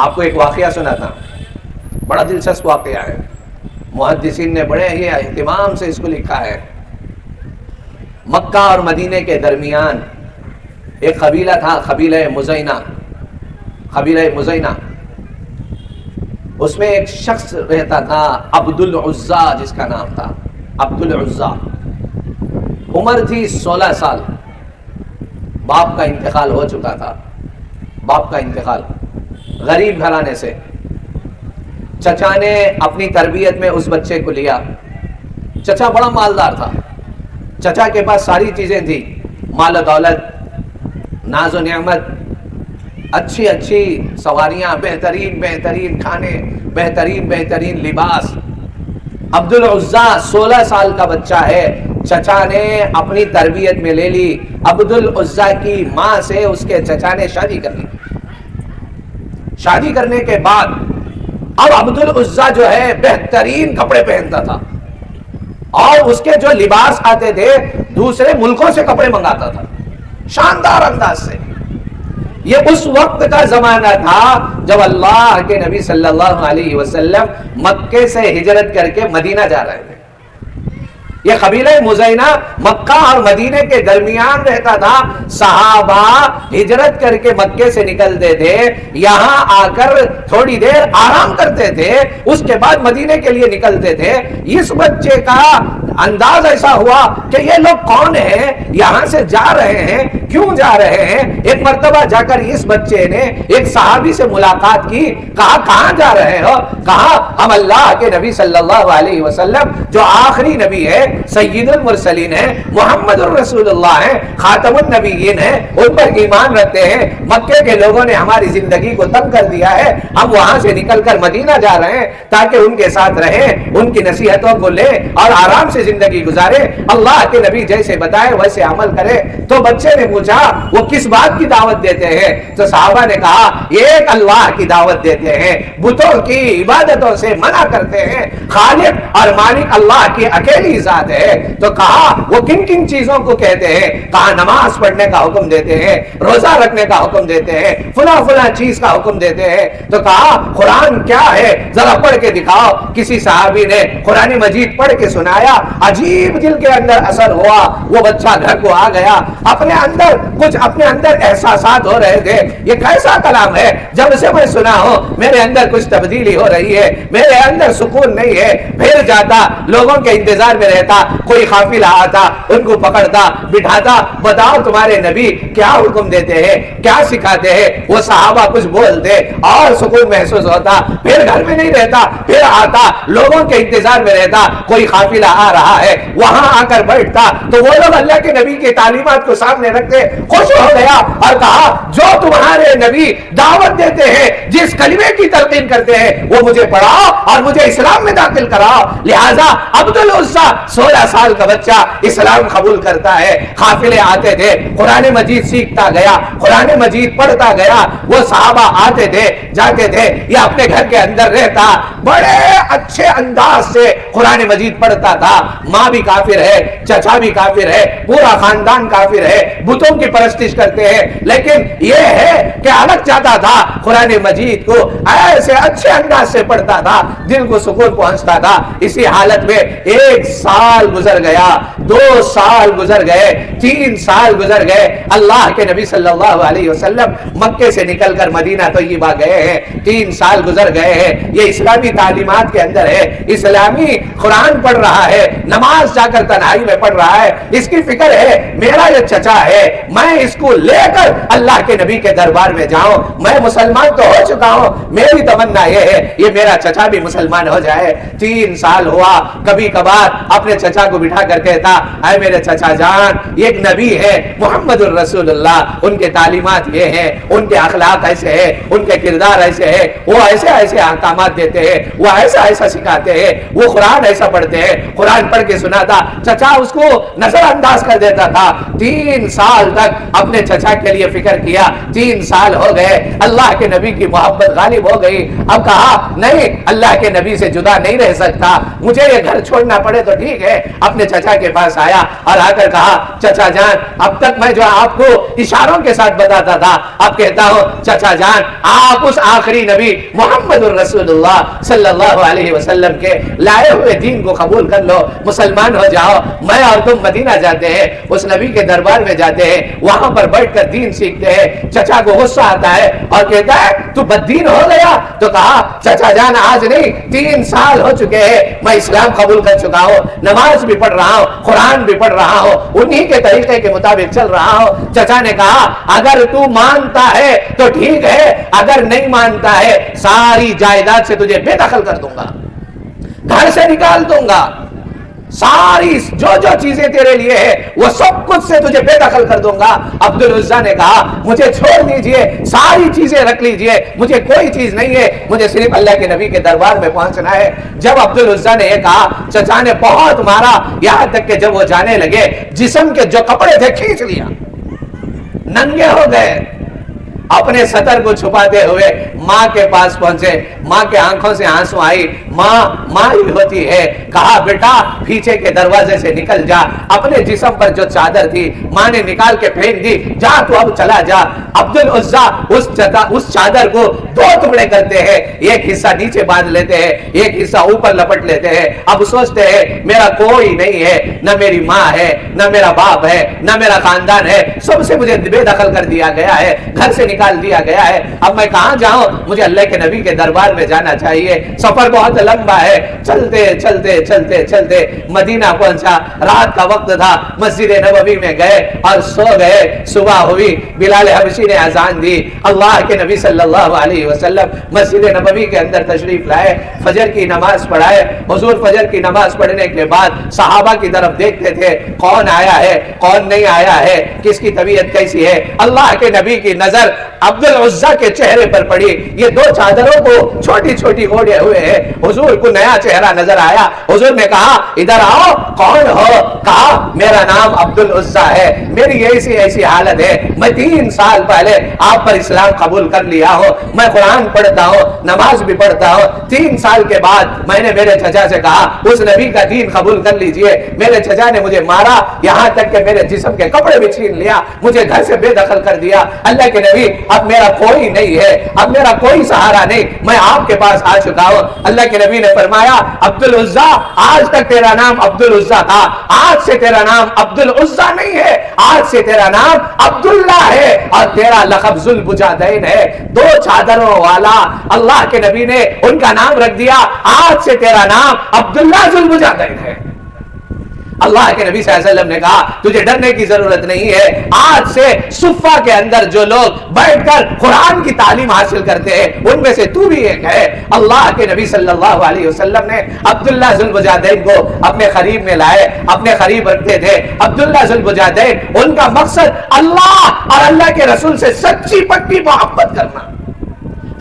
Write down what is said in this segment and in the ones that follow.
آپ کو ایک واقعہ سناتا ہوں، بڑا دلچسپ واقعہ ہے، محدثین نے بڑے ہی اہتمام سے اس کو لکھا ہے۔ مکہ اور مدینے کے درمیان ایک قبیلہ تھا، قبیلہ مزینہ، قبیلہ مزینہ۔ اس میں ایک شخص رہتا تھا عبد العزیٰ، جس کا نام تھا عبد العزیٰ۔ عمر تھی 16 سال، باپ کا انتقال ہو چکا تھا، باپ کا انتقال، غریب گھرانے سے۔ چچا نے اپنی تربیت میں اس بچے کو لیا۔ چچا بڑا مالدار تھا، چچا کے پاس ساری چیزیں تھی، مال و دولت، ناز و نعمت، اچھی اچھی سواریاں، بہترین بہترین کھانے، بہترین بہترین لباس۔ عبد العزیٰ 16 سال کا بچہ ہے، چچا نے اپنی تربیت میں لے لی۔ عبد العزیٰ کی ماں سے اس کے چچا نے شادی کر لی۔ شادی کرنے کے بعد اب عبد العزیٰ جو ہے بہترین کپڑے پہنتا تھا، اور اس کے جو لباس آتے تھے دوسرے ملکوں سے کپڑے منگاتا تھا، شاندار انداز سے۔ یہ اس وقت کا زمانہ تھا جب اللہ کے نبی صلی اللہ علیہ وسلم مکے سے ہجرت کر کے مدینہ جا رہے تھے۔ یہ قبیلہ مزینہ مکہ اور مدینے کے درمیان رہتا تھا۔ صحابہ ہجرت کر کے مکے سے نکلتے تھے، یہاں آ کر تھوڑی دیر آرام کرتے تھے، اس کے بعد مدینے کے لیے نکلتے تھے۔ اس بچے کا انداز ایسا ہوا کہ یہ لوگ کون ہیں، یہاں سے جا رہے ہیں، کیوں جا رہے ہیں؟ ایک مرتبہ جا کر اس بچے نے ایک صحابی سے ملاقات کی، کہا کہاں جا رہے ہو؟ کہا ہم اللہ کے نبی صلی اللہ علیہ وسلم جو آخری نبی ہے، سید المرسلین ہیں، محمد الرسول اللہ ہیں، خاتم النبیین ہیں، ان پر ایمان رکھتے ہیں۔ مکے کے لوگوں نے ہماری زندگی کو تنگ کر دیا ہے، ہم وہاں سے نکل کر مدینہ جا رہے ہیں تاکہ ان کے ساتھ رہیں، ان کی نصیحتوں کو لیں اور آرام سے زندگی گزارے، اللہ کے نبی جیسے بتائے ویسے عمل کرے۔ تو بچے نے پوچھا وہ کس بات کی دعوت دیتے ہیں؟ تو صحابہ نے کہا ایک اللہ کی دعوت دیتے ہیں، بتوں کی عبادتوں سے منع کرتے ہیں، خالق اور مالک اللہ کی اکیلی ذات ہے۔ تو کہا وہ کن کن چیزوں کو کہتے ہیں؟ کہا نماز پڑھنے کا حکم دیتے ہیں، روزہ رکھنے کا حکم دیتے ہیں، فلاں فلاں چیز کا حکم دیتے ہیں۔ تو کہا قرآن کیا ہے ذرا پڑھ کے دکھاؤ۔ کسی صحابی نے قرآن مجید پڑھ کے سنایا، عجیب دل کے اندر اثر ہوا۔ وہ بچہ گھر کو آ گیا، اپنے اندر احساسات ہو رہے تھے، یہ کیسا کلام ہے؟ جب سے میں سنا ہوں میرے اندر کچھ تبدیلی ہو رہی ہے، میرے اندر سکون نہیں ہے۔ پھر جاتا، لوگوں کے انتظار میں رہتا، کوئی قافلہ آتا، ان کو پکڑتا، بٹھاتا، بتاؤ تمہارے نبی کیا حکم دیتے ہیں، کیا سکھاتے ہیں؟ وہ صحابہ کچھ بولتے اور سکون محسوس ہوتا۔ پھر گھر میں نہیں رہتا، پھر آتا، لوگوں کے انتظار میں رہتا، کوئی قافلہ آ رہا ہے، وہاں آ کر بیٹھتا تو وہ لوگ اللہ کے نبی کی تعلیمات کو سامنے رکھتے، خوش ہو گیا اور کہا جو تمہارے نبی دعوت دیتے ہیں، جس کلمے کی تلقین کرتے ہیں، وہ مجھے پڑھاؤ اور مجھے اسلام میں داخل کراؤ۔ لہذا عبد العزیٰ 16 سال کا بچہ اسلام قبول کرتا ہے۔ قافلے آتے تھے، قرآن مجید سیکھتا گیا، قرآن مجید پڑھتا گیا۔ وہ صحابہ آتے تھے، جاتے تھے، یہ اپنے گھر کے اندر رہتا، بڑے اچھے انداز سے قرآن مجید پڑھتا تھا۔ ماں بھی کافر ہے، چچا بھی کافر ہے، پورا خاندان کافر ہے، بتوں کی پرستش کرتے ہیں، لیکن یہ ہے کہ الگ جاتا تھا، قرآن مجید کو ایسے اچھے انداز سے پڑھتا تھا، دل کو سکون پہنچتا تھا۔ اسی حالت میں 1 سال گزر گیا، 2 سال گزر گئے، 3 سال گزر گئے۔ اللہ کے نبی صلی اللہ علیہ وسلم مکے سے نکل کر مدینہ طیبہ گئے ہیں، 3 سال گزر گئے ہیں۔ یہ اسلامی تعلیمات کے اندر ہے، اسلامی قرآن پڑھ رہا ہے، نماز جا کر تنہائی میں پڑھ رہا ہے، اس کی فکر ہے میرا یہ چچا ہے، میں اس کو لے کر اللہ کے نبی کے دربار میں جاؤں، میں مسلمان تو ہو چکا ہوں، میری تمنا یہ ہے یہ میرا چچا بھی مسلمان ہو جائے۔ 3 سال ہوا، کبھی کبھار اپنے چچا کو بٹھا کر کہتا اے میرے چچا جان، یہ ایک نبی ہے محمد الرسول اللہ، ان کے تعلیمات یہ ہیں، ان کے اخلاق ایسے ہیں، ان کے کردار ایسے ہیں، وہ ایسے ایسے احکامات دیتے ہیں، وہ ایسا ایسا سکھاتے ہیں، وہ قرآن ایسا پڑھتے ہیں۔ قرآن پڑھ کے سناتا، چچا اس کو نظر انداز کر دیتا تھا۔ 3 سال تک اپنے چچا کے لیے فکر کیا، 3 سال ہو گئے، اللہ کے نبی کی محبت غالب ہو گئی۔ اب کہا نہیں، اللہ کے نبی سے جدا نہیں رہ سکتا، مجھے یہ گھر چھوڑنا پڑے تو ٹھیک ہے، ہے اپنے چچا کے پاس آیا اور آ کر کہا چچا جان اب تک میں جو آپ کو اشاروں کے ساتھ بتاتا تھا اب کہتا ہوں چچا جان آپ اس آخری نبی محمد الرسول اللہ صلی اللہ علیہ وسلم کے لائے ہوئے دین کو قبول کر لو, مسلمان ہو جاؤ. میں اور تم مدینہ جاتے ہیں, اس نبی کے دربار میں جاتے ہیں, وہاں پر بیٹھ کر دین سیکھتے ہیں. چچا کو غصہ آتا ہے اور کہتا ہے تو بددین ہو گیا. تو کہا چچا جان آج نہیں 3 سال ہو چکے ہیں میں اسلام قبول کر چکا ہوں, نماز بھی پڑھ رہا ہوں, قرآن بھی پڑھ رہا ہوں, انہی کے طریقے کے مطابق چل رہا ہوں. چچا نے کہا اگر تو مانتا ہے تو ٹھیک ہے, اگر نہیں مانتا ہے ساری جائیداد سے تجھے بے دخل کر دوں گا, گھر سے نکال دوں گا, ساری جو جو چیزیں تیرے لیے ہیں وہ سب کچھ سے تجھے بے دخل کر دوں گا. عبد العزیٰ نے کہا مجھے چھوڑ دیجئے, ساری چیزیں رکھ لیجئے, مجھے کوئی چیز نہیں ہے, مجھے صرف اللہ کے نبی کے دربار میں پہنچنا ہے. جب عبد العزیٰ نے یہ کہا چچا نے بہت مارا, یہاں تک کہ جب وہ جانے لگے جسم کے جو کپڑے تھے کھینچ لیا, ننگے ہو گئے. اپنے سطر کو چھپاتے ہوئے ماں کے پاس پہنچے, ماں کے آنکھوں سے آنسو آئی. ماں ہی ہوتی ہے. کہا بیٹا پیچھے کے دروازے سے نکل جا, اپنے جسم پر جو چادر تھی ماں نے نکال کے پھینک دی, جا تو اب چلا جا. عبد العزیٰ اس چادر کو 2 ٹکڑے کرتے ہیں, ایک حصہ نیچے باندھ لیتے ہیں, ایک حصہ اوپر لپٹ لیتے ہیں. اب سوچتے ہیں میرا کوئی نہیں ہے, نہ میری ماں ہے, نہ میرا باپ ہے, نہ میرا خاندان ہے, سب سے مجھے بے دخل کر دیا گیا ہے, گھر سے نکال دیا گیا ہے. اب میں کہاں جاؤں, مجھے اللہ کے نبی کے دربار میں جانا چاہیے. سفر بہت لمبا ہے. چلتے چلتے چلتے چلتے مدینہ پہنچا. رات کا وقت تھا, مسجد نبوی میں گئے اور سو گئے. صبح ہوئی, بلال حبشی نے اذان دی. اللہ کے نبی صلی اللہ علیہ وسلم مسجد نبوی کے اندر تشریف لائے, فجر کی نماز پڑھائے. حضور فجر کی نماز پڑھنے کے بعد صحابہ کی طرف دیکھتے تھے, کون آیا ہے کون نہیں آیا ہے, کس کی طبیعت کیسی ہے. اللہ کے نبی کی نظر عبد العزیٰ کے چہرے پر پڑی. یہ 2 چادروں کو چھوٹی چھوٹی اوڑے ہوئے ہیں. حضور کو نیا چہرہ نظر آیا. حضور نے کہا ادھر آؤ, کون ہو؟ کہا میرا نام عبد العزیٰ ہے, میری ایسی حالت ہے, میں 3 سال پہلے آپ پر اسلام قبول کر لیا ہوں, میں قرآن پڑھتا ہوں, نماز بھی پڑھتا ہوں. 3 سال کے بعد میں نے میرے چچا سے کہا اس نبی کا دین قبول کر لیجئے. میرے چچا نے مجھے مارا, یہاں تک کہ میرے جسم کے کپڑے بھی چھین لیا, مجھے گھر سے بے دخل کر دیا. اللہ کے نبی اب میرا کوئی نہیں ہے, اب میرا کوئی سہارا نہیں, میں آپ کے پاس آ چکا ہوں. اللہ کے نبی نے فرمایا عبد العزیٰ آج تک تیرا نام عبد العزیٰ تھا, آج سے تیرا نام عبد العزیٰ نہیں ہے, آج سے تیرا نام عبداللہ ہے اور تیرا لقب ذوالبجادین ہے. 2 چادروں والا اللہ کے نبی نے ان کا نام رکھ دیا, آج سے تیرا نام عبداللہ ذوالبجادین ہے. اللہ کے نبی صلی اللہ علیہ وسلم نے کہا تجھے ڈرنے کی ضرورت نہیں ہے, آج سے صفہ کے اندر جو لوگ بیٹھ کر قرآن کی تعلیم حاصل کرتے ہیں ان میں سے تو بھی ایک ہے. اللہ کے نبی صلی اللہ علیہ وسلم نے عبداللہ ذوالبجادین کو اپنے قریب میں لائے, اپنے قریب رکھتے تھے. عبداللہ ذوالبجادین ان کا مقصد اللہ اور اللہ کے رسول سے سچی پکی محبت کرنا.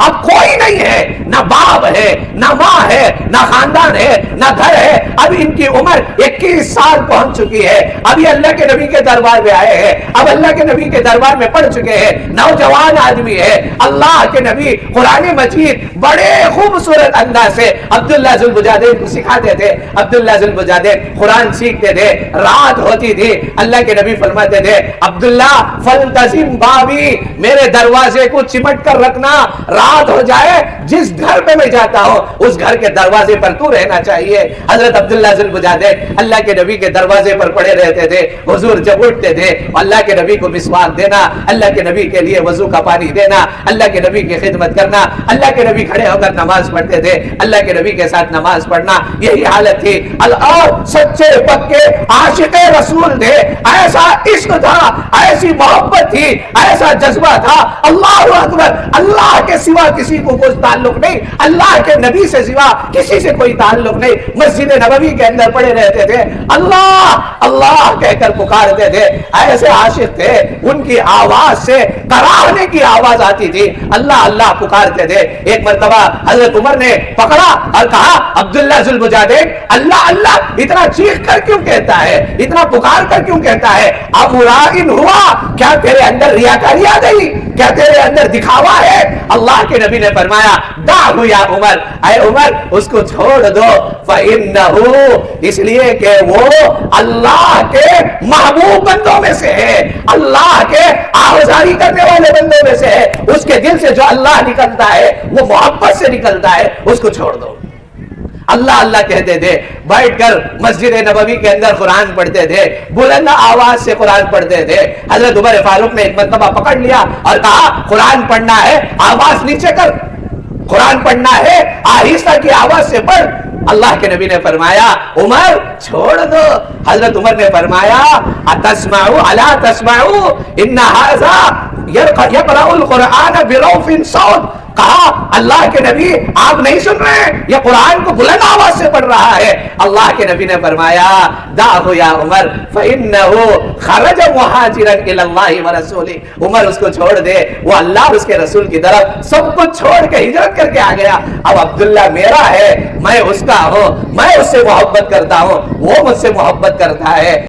اب کوئی نہیں ہے, نہ باپ ہے, نہ ماں ہے, نہ خاندان ہے, نہ گھر ہے. اب ان کی عمر 21 سال پہنچ چکی ہے. ابھی اللہ کے نبی کے دربار میں آئے ہیں, اب اللہ کے نبی کے دربار میں پڑھ چکے ہیں, نوجوان آدمی ہے. اللہ کے نبی قرآن مجید بڑے خوبصورت انداز سے عبداللہ ذوالبجادین کو سکھاتے تھے. عبداللہ ذوالبجادین قرآن سیکھتے تھے. رات ہوتی تھی, اللہ کے نبی فرماتے تھے عبداللہ فلتزم بابی, میرے دروازے کو چمٹ کر رکھنا. رات ہو جائے جس گھر پہ میں جاتا ہوں اس گھر کے دروازے پر تو رہنا چاہیے. حضرت عبداللہ ذوالبجادین اللہ کے نبی کے دروازے پر پڑے رہتے تھے. حضور جب اٹھتے تھے اللہ کے نبی کو مسواک دینا, اللہ کے نبی کے لیے وضو کا پانی دینا, اللہ کے نبی کی خدمت کرنا. اللہ کے نبی کھڑے ہو کر نماز پڑھتے تھے, اللہ کے نبی کے ساتھ نماز پڑھنا. یہی حالت تھی. اور سچے پکے عاشق رسول تھے. ایسا عشق تھا, ایسی محبت تھی, ایسا جذبہ تھا. اللہ اکبر, اللہ کے سوا کسی کو کوئی تعلق نہیں, اللہ کے نبی سے سوا کسی سے کوئی تعلق نہیں. مسجد نبوی کے اندر پڑے رہتے تھے, اللہ اللہ کہہ کر پکارتے تھے. ایسے عاشق تھے, ان کی آواز سے کراہنے کی آواز آتی تھی, اللہ اللہ پکارتے تھے. ایک مرتبہ حضرت عمر نے پکڑا اور کہا عبداللہ ذوالبجادین اللہ اللہ اتنا چیخ کر کیوں کہتا ہے, اتنا پکار کر کیوں کہتا ہے؟ امرائن ہوا, کیا تیرے اندر ریاکاری آ گئی؟ کیا تیرے اندر دکھاوا ہے؟ اللہ کے نبی نے فرمایا دعہو یا عمر، اے عمر اس کو چھوڑ دو، فَإِنَّهُ اس لیے کہ وہ اللہ کے محبوب بندوں میں سے ہے، اللہ کے آوازاری کرنے والے بندوں میں سے ہے، اس کے دل سے جو اللہ نکلتا ہے وہ محبت سے نکلتا ہے، اس کو چھوڑ دو۔ اللہ اللہ کہتے تھے، بیٹھ کر مسجد نبوی کے اندر قرآن پڑھتے تھے، بلند آواز سے قرآن پڑھتے تھے۔ حضرت عمر فاروق نے ایک مرتبہ پکڑ لیا اور کہا قرآن پڑھنا ہے آواز نیچے کر، قرآن پڑھنا ہے آہستہ کی آواز سے پڑھ۔ اللہ کے نبی نے فرمایا عمر چھوڑ دو۔ حضرت عمر نے فرمایا اتسمعوا الا تسمعوا ان هذا يقرأ القرآن بروف صوت، کہا اللہ کے نبی آپ نہیں سن رہے ہیں، یہ قرآن کو بلند آواز سے پڑھ رہا ہے۔ اللہ کے نبی نے فرمایا دعہو یا عمر فإنه خرج مہاجرا الی اللہ ورسولہ، عمر اس کو چھوڑ دے، وہ اللہ اور اس کے رسول کی طرف سب کچھ چھوڑ کے ہجرت کر کے آ گیا۔ اب عبداللہ میرا ہے، میں اس کا ہوں، میں اس سے محبت کرتا ہوں، وہ مجھ سے محبت کرتا ہے۔